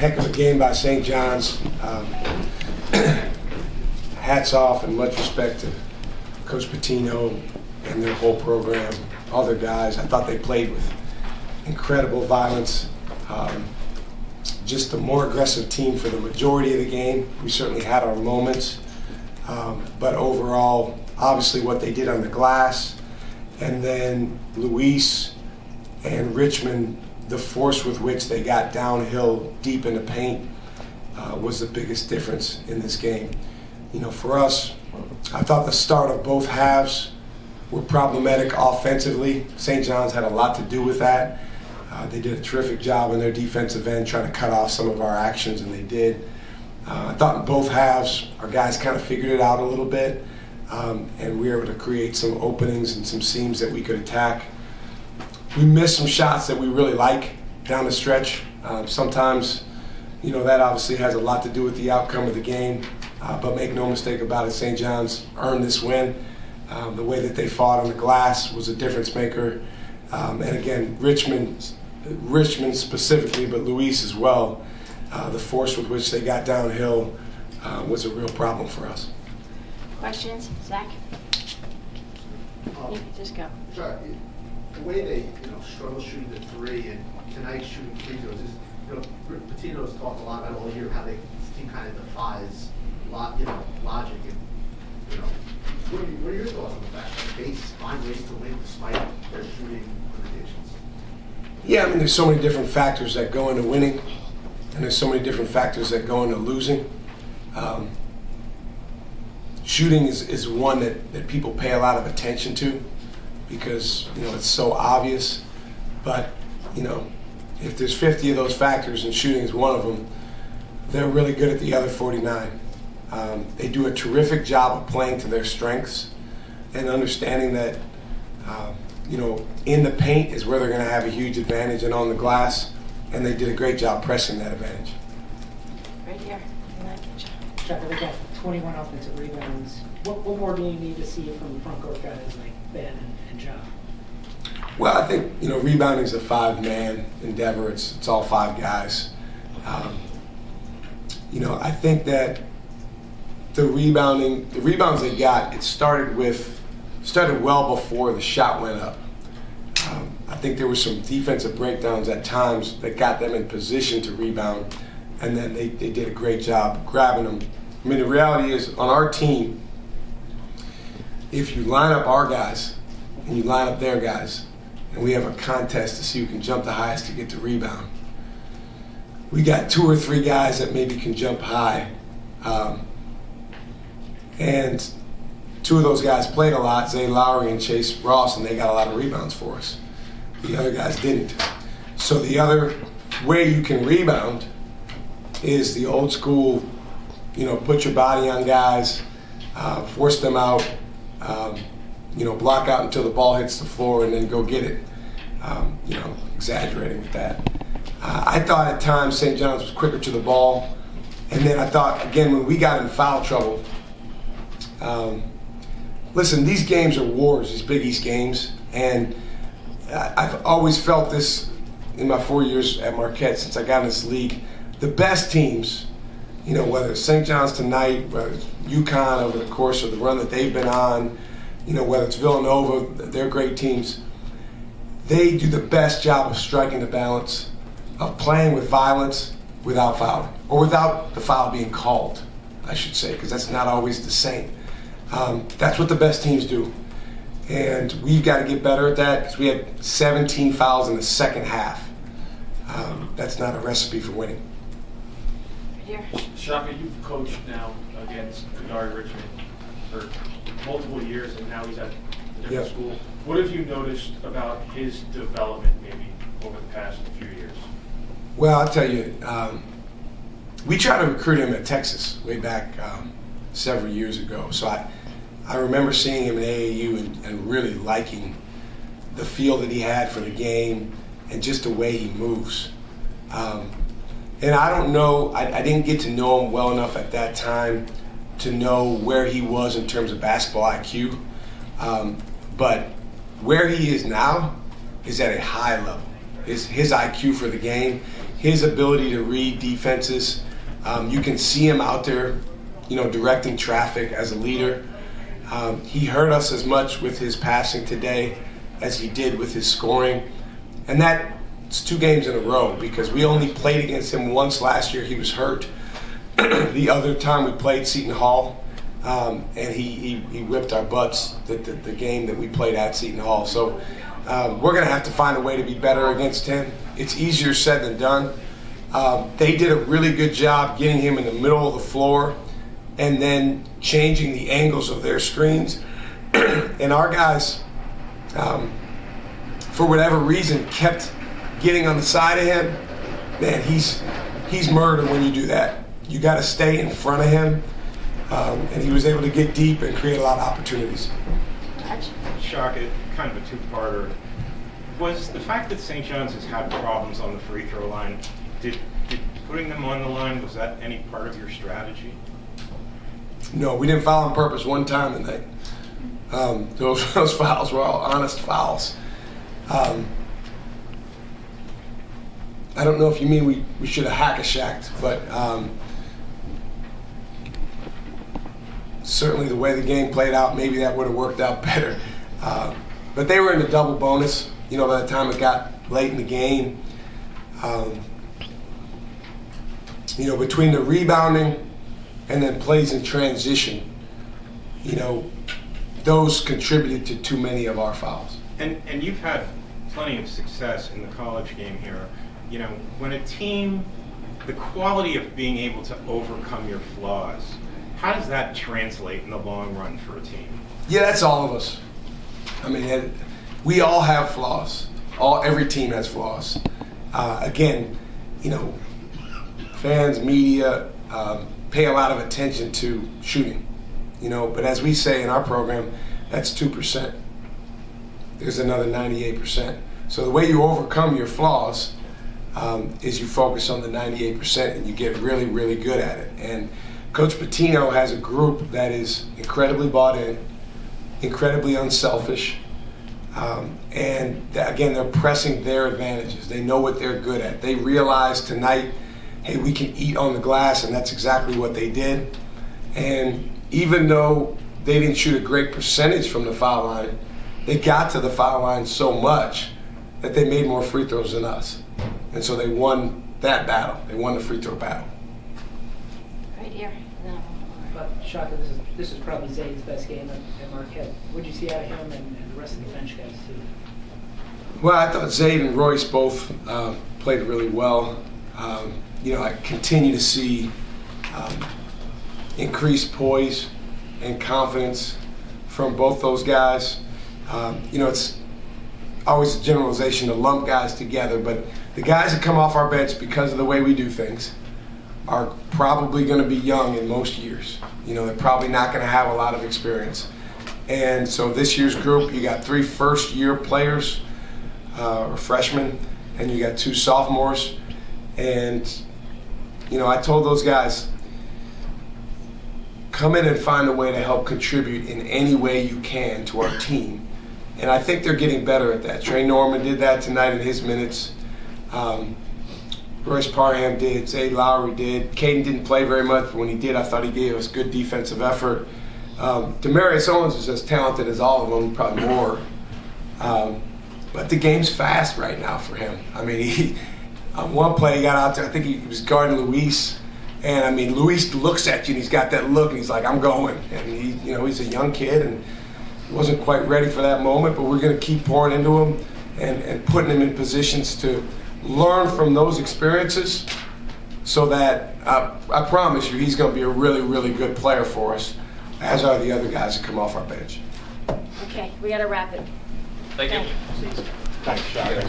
heck of a game by St. John's. Hats off and much respect to Coach Pitino and their whole program, all their guys. I thought they played with incredible violence. Just a more aggressive team for the majority of the game. We certainly had our moments, but overall, obviously what they did on the glass, and then Luis and Richmond, the force with which they got downhill deep in the paint was the biggest difference in this game. You know, for us, I thought the start of both halves were problematic offensively. St. John's had a lot to do with that. They did a terrific job in their defensive end trying to cut off some of our actions, and they did. I thought in both halves, our guys kind of figured it out a little bit, and we were able to create some openings and some seams that we could attack. We missed some shots that we really like down the stretch. Sometimes, you know, that obviously has a lot to do with the outcome of the game, but make no mistake about it, St. John's earned this win. The way that they fought on the glass was a difference maker. And again, Richmond specifically, but Luis as well, the force with which they got downhill was a real problem for us. Questions? Zach? You can just go. Sure. The way they, struggle shooting the three and tonight shooting free throws is, Rick Pitino's talked a lot about all year how this team kind of defies, logic and, what are your thoughts on the fact that they find ways to win despite their shooting limitations? Yeah, I mean, there's so many different factors that go into winning, and there's so many different factors that go into losing. Shooting is one that people pay a lot of attention to because, it's so obvious. But, if there's 50 of those factors and shooting is one of them, they're really good at the other 49. They do a terrific job of playing to their strengths and understanding that, in the paint is where they're going to have a huge advantage and on the glass, and they did a great job pressing that advantage. Right here. Shaka, they got 21 offensive rebounds. What more do you need to see from the front court guys like Ben and John? Well, I think, rebounding is a five-man endeavor. It's all five guys. I think that the rebounds they got, it started well before the shot went up. I think there were some defensive breakdowns at times that got them in position to rebound, and then they did a great job grabbing them. I mean, the reality is, on our team, if you line up our guys and you line up their guys, and we have a contest to see who can jump the highest to get the rebound, we got two or three guys that maybe can jump high. And two of those guys played a lot, Zaide, Lowery, and Chase Ross, and they got a lot of rebounds for us. The other guys didn't. So the other way you can rebound is the old school, put your body on guys, force them out, block out until the ball hits the floor and then go get it. Exaggerating with that. I thought at times St. John's was quicker to the ball. And then I thought, again, when we got in foul trouble, listen, these games are wars, these Big East games. And I've always felt this in my 4 years at Marquette since I got in this league. The best teams, whether it's St. John's tonight, whether it's UConn over the course of the run that they've been on, whether it's Villanova, they're great teams. They do the best job of striking the balance, of playing with violence without fouling, or without the foul being called, I should say, because that's not always the same. That's what the best teams do. And we've got to get better at that because we had 17 fouls in the second half. That's not a recipe for winning. Right here. Shaka, you've coached now against Kadary Richmond for multiple years, and now he's at a different school. What have you noticed about his development maybe over the past few years? Well, I'll tell you, we tried to recruit him at Texas way back several years ago. So I remember seeing him in AAU and really liking the feel that he had for the game and just the way he moves. And I don't know, I didn't get to know him well enough at that time to know where he was in terms of basketball IQ. But where he is now is at a high level. His IQ for the game, his ability to read defenses. You can see him out there, directing traffic as a leader. He hurt us as much with his passing today as he did with his scoring. And that's 2 games in a row because we only played against him once last year. He was hurt. The other time we played Seton Hall, and he whipped our butts the game that we played at Seton Hall. So we're going to have to find a way to be better against him. It's easier said than done. They did a really good job getting him in the middle of the floor and then changing the angles of their screens. And our guys, for whatever reason, kept getting on the side of him. Man, he's murder when you do that. You got to stay in front of him. And he was able to get deep and create a lot of opportunities. Shaka, kind of a two-parter. Was the fact that St. John's has had problems on the free throw line, did putting them on the line, was that any part of your strategy? No, we didn't foul on purpose one time tonight. Those fouls were all honest fouls. I don't know if you mean we should have hack-a-shacked, but certainly the way the game played out, maybe that would have worked out better. But they were in the double bonus, by the time it got late in the game. Between the rebounding and then plays in transition, those contributed to too many of our fouls. And you've had plenty of success in the college game here. When a team, the quality of being able to overcome your flaws, how does that translate in the long run for a team? Yeah, that's all of us. I mean, we all have flaws. Every team has flaws. Again, fans, media pay a lot of attention to shooting. But as we say in our program, that's 2%. There's another 98%. So the way you overcome your flaws is you focus on the 98% and you get really, really good at it. And Coach Pitino has a group that is incredibly bought in, incredibly unselfish, and again, they're pressing their advantages. They know what they're good at. They realized tonight, hey, we can eat on the glass, and that's exactly what they did. And even though they didn't shoot a great percentage from the foul line, they got to the foul line so much that they made more free throws than us. And so they won that battle. They won the free throw battle. Right here. No. But Shaka, this is probably Zaide's best game at Marquette. What did you see out of him and the rest of the bench guys too? Well, I thought Zaide and Royce both played really well. I continue to see increased poise and confidence from both those guys. It's always a generalization to lump guys together, but the guys that come off our bench because of the way we do things are probably going to be young in most years. They're probably not going to have a lot of experience. And so this year's group, you got 3 first-year players, or freshmen, and you got 2 sophomores. And, I told those guys, come in and find a way to help contribute in any way you can to our team. And I think they're getting better at that. Trey Norman did that tonight in his minutes. Royce Parham did, Zaide Lowery did. Caden didn't play very much, but when he did, I thought he gave us good defensive effort. Demarius Owens is as talented as all of them, probably more. But the game's fast right now for him. I mean, on one play he got out there, I think he was guarding Luis. And Luis looks at you and he's got that look and he's like, I'm going. And he's a young kid and wasn't quite ready for that moment, but we're going to keep pouring into him and putting him in positions to learn from those experiences so that I promise you he's going to be a really, really good player for us, as are the other guys that come off our bench. Okay, we got to wrap it. Thank you. Thanks, Shaka.